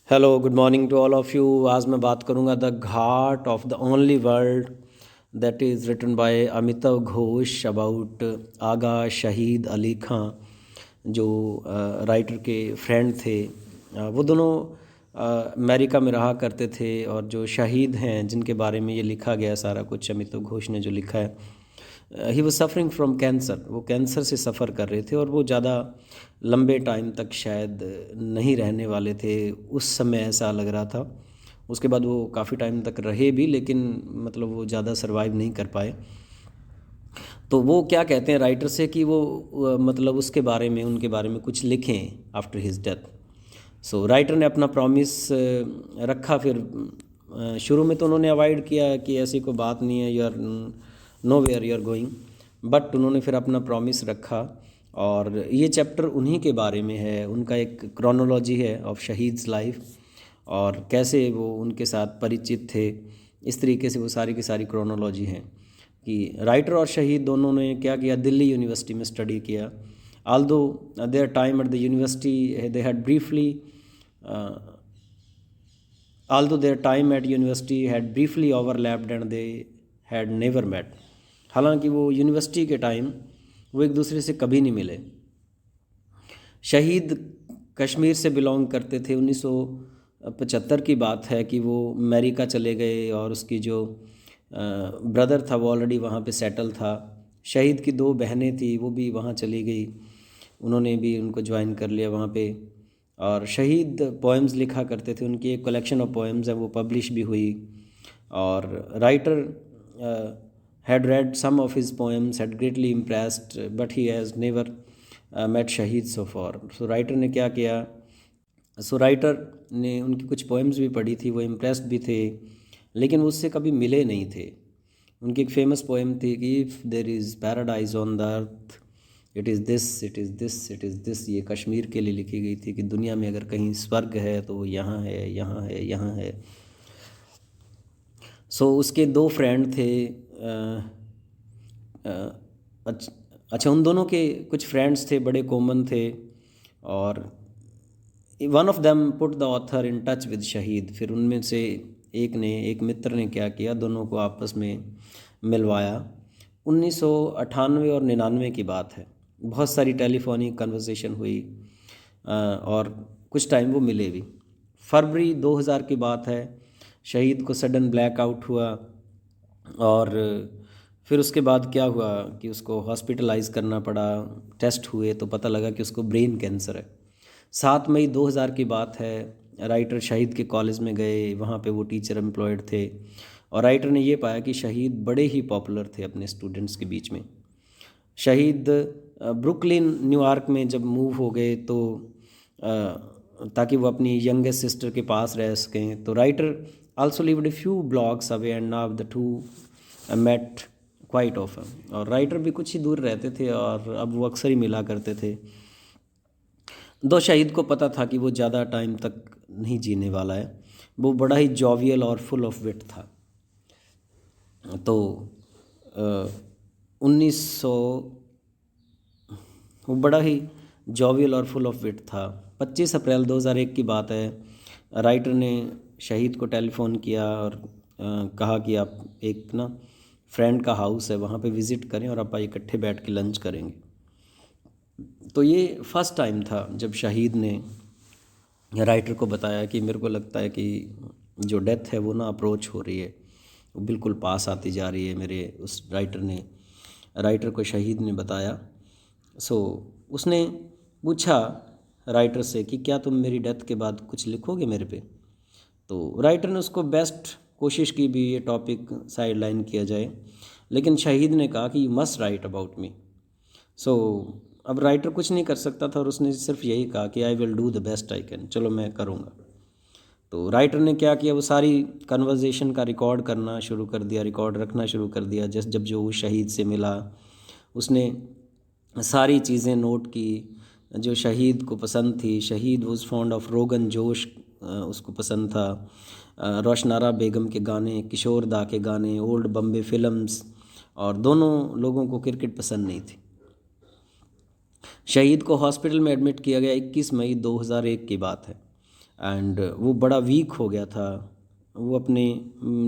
Hello good morning to all of you. आज मैं बात करूंगा the Ghat of the only world that is written by Amitav Ghosh about Agha Shahid Ali खां, जो writer के फ्रेंड थे। वो दोनों अमेरिका में रहा करते थे और जो शहीद हैं जिनके बारे में ये लिखा गया सारा कुछ अमिताव घोष ने जो लिखा है, he was suffering from cancer. वो कैंसर से सफ़र कर रहे थे और वो ज़्यादा लंबे टाइम तक शायद नहीं रहने वाले थे, उस समय ऐसा लग रहा था। उसके बाद वो काफ़ी टाइम तक रहे भी, लेकिन मतलब वो ज़्यादा सर्वाइव नहीं कर पाए। तो वो क्या कहते हैं राइटर से कि वो मतलब उसके बारे में, उनके बारे में कुछ लिखें आफ्टर हिज डेथ। सो राइटर ने अपना प्रॉमिस रखा। फिर शुरू में तो उन्होंने अवॉइड किया कि ऐसी कोई बात नहीं है, you are no where you are going, but उन्होंने फिर अपना प्रॉमिस रखा। और ये चैप्टर उन्हीं के बारे में है, उनका एक क्रोनोलॉजी है ऑफ शहीद्स लाइफ और कैसे वो उनके साथ परिचित थे। इस तरीके से वो सारी की सारी क्रोनोलॉजी है कि राइटर और शहीद दोनों ने क्या किया, दिल्ली यूनिवर्सिटी में स्टडी किया। Aldous their time at the university they had briefly although their time at university had briefly overlapped and they had never met। हालांकि वो यूनिवर्सिटी के टाइम वो एक दूसरे से कभी नहीं मिले। शहीद कश्मीर से बिलोंग करते थे। 1975 की बात है कि वो अमेरिका चले गए और उसकी जो ब्रदर था वो ऑलरेडी वहाँ पे सेटल था। शहीद की दो बहनें थी, वो भी वहाँ चली गई, उन्होंने भी उनको ज्वाइन कर लिया वहाँ पे। और शहीद पोएम्स लिखा करते थे, उनकी एक कलेक्शन ऑफ पोएम्स है, वो पब्लिश भी हुई। और writer had read some of his poems, had greatly impressed, but he has never met Shahid so for. So writer ने क्या किया, सो राइटर ने उनकी कुछ पोएम्स भी पढ़ी थी, वो इम्प्रेस्ड भी थे, लेकिन वो उससे कभी मिले नहीं थे। उनकी एक फेमस पोएम थी कि if there is paradise on the earth it is this, it is this, it is this. ये कश्मीर के लिए लिखी गई थी कि दुनिया में अगर कहीं स्वर्ग है तो वो यहाँ है, यहाँ है, यहाँ है। सो उसके दो फ्रेंड थे। अच्छा, उन दोनों के कुछ फ्रेंड्स थे, बड़े कॉमन थे। और one of them put the author in touch with शहीद। फिर उनमें से एक मित्र ने क्या किया, दोनों को आपस में मिलवाया। 1998 और 99 की बात है। बहुत सारी टेलीफोनिक कन्वर्सेशन हुई और कुछ टाइम वो मिले भी। फरवरी 2000 की बात है, शहीद को सडन ब्लैकआउट हुआ और फिर उसके बाद क्या हुआ कि उसको हॉस्पिटलाइज करना पड़ा। टेस्ट हुए तो पता लगा कि उसको ब्रेन कैंसर है। 7 मई 2000 की बात है, राइटर शहीद के कॉलेज में गए, वहाँ पे वो टीचर एम्प्लॉयड थे और राइटर ने ये पाया कि शहीद बड़े ही पॉपुलर थे अपने स्टूडेंट्स के बीच में। शहीद ब्रुकलिन न्यूयॉर्क में जब मूव हो गए तो ताकि वो अपनी यंगेस्ट सिस्टर के पास रह सकें, तो writer also lived a few blocks away and now the two met quite often. और राइटर भी कुछ ही दूर रहते थे और अब वो अक्सर ही मिला करते थे। दो शहीद को पता था कि वो ज़्यादा टाइम तक नहीं जीने वाला है। वो बड़ा ही जॉवियल और फुल ऑफ विट था। तो 1900 वो बड़ा ही जॉवियल और फुल ऑफ विट था। 25 अप्रैल 2001 की बात है, राइटर ने शहीद को टेलीफोन किया और कहा कि आप एक ना फ्रेंड का हाउस है, वहाँ पे विज़िट करें और आप इकट्ठे बैठ के लंच करेंगे। तो ये फर्स्ट टाइम था जब शहीद ने राइटर को बताया कि मेरे को लगता है कि जो डेथ है वो ना अप्रोच हो रही है, वो बिल्कुल पास आती जा रही है। मेरे उस राइटर को शहीद ने बताया। सो उसने पूछा राइटर से कि क्या तुम मेरी डेथ के बाद कुछ लिखोगे मेरे पे। तो राइटर ने उसको बेस्ट कोशिश की भी ये टॉपिक साइड लाइन किया जाए, लेकिन शहीद ने कहा कि you must write about me. So अब राइटर कुछ नहीं कर सकता था और उसने सिर्फ यही कहा कि I will do the best I can, चलो मैं करूँगा। तो राइटर ने क्या किया, वो सारी कन्वर्जेशन का रिकॉर्ड करना शुरू कर दिया, रिकॉर्ड रखना शुरू कर दिया। जब जो उस शहीद से मिला उसने सारी चीज़ें नोट की जो शहीद को पसंद थी। शहीद was fond of rogan josh, उसको पसंद था। रोशनारा बेगम के गाने, किशोर दा के गाने, ओल्ड बम्बे फिल्म्स, और दोनों लोगों को क्रिकेट पसंद नहीं थी। शहीद को हॉस्पिटल में एडमिट किया गया 21 मई 2001 की बात है। एंड वो बड़ा वीक हो गया था। वो अपने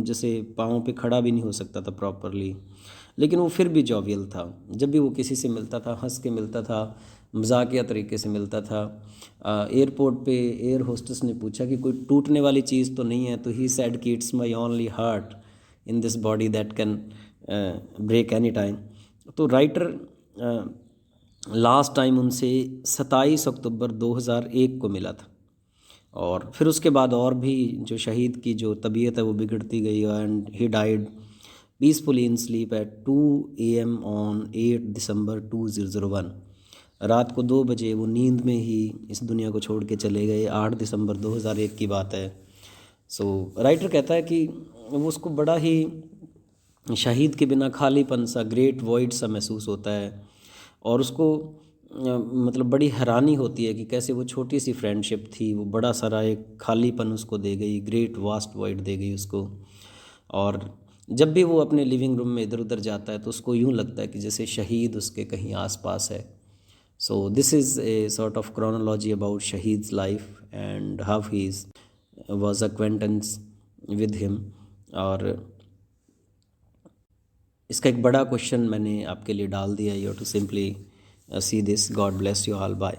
जैसे पाँव पे खड़ा भी नहीं हो सकता था प्रॉपरली, लेकिन वो फिर भी जॉवियल था। जब भी वो किसी से मिलता था हंस के मिलता था, मजाकिया तरीके से मिलता था। एयरपोर्ट पे एयर होस्टेस ने पूछा कि कोई टूटने वाली चीज़ तो नहीं है, तो ही सेड कि it's my only heart in this body that can break any time. तो राइटर लास्ट टाइम उनसे 27 अक्टूबर 2001 को मिला था, और फिर उसके बाद और भी जो शहीद की जो तबीयत है वो बिगड़ती गई, and he died peacefully in sleep at 2 AM on 8 दिसंबर 2001। रात को 2 बजे वो नींद में ही इस दुनिया को छोड़ के चले गए। 8 दिसंबर 2001 की बात है। सो राइटर कहता है कि वो उसको बड़ा ही शहीद के बिना खालीपन सा, ग्रेट वॉइड सा महसूस होता है, और उसको मतलब बड़ी हैरानी होती है कि कैसे वो छोटी सी फ्रेंडशिप थी, वो बड़ा सारा एक खालीपन उसको दे गई, ग्रेट वास्ट वॉइड दे गई उसको। और जब भी वो अपने लिविंग रूम में इधर उधर जाता है तो उसको यूँ लगता है कि जैसे शहीद उसके कहीं आसपास है। So this is a sort of chronology about शहीद्स life and how he is was acquaintance with him. और इसका एक बड़ा क्वेश्चन मैंने आपके लिए डाल दिया। You too simply see this. God bless you all. Bye.